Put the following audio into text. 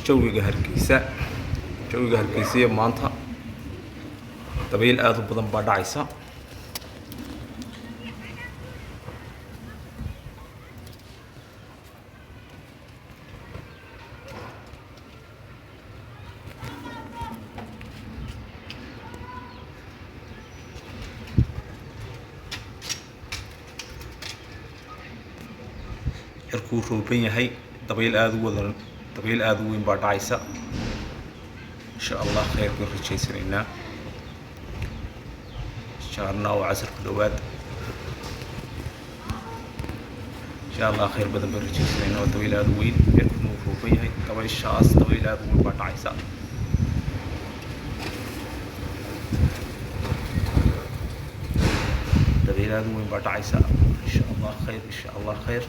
jawiga hargeysa maanta dabayl aad u badan baa dhacaysa. cirkuu rooban yahay, dabayl aad u weyn baa dhacaysa. insha Allah khayr baan rajaynaynaa. shaarna oo casar ku dhawaad, insha Allah khayr badan baan rajaynaynaa. oo dabayl aad u weyn, cirkuu rooban yahay, dabayshaas dabayl aad u weyn baa dhacaysa. dabayl aad u weyn baa dhacaysa. insha Allah khayr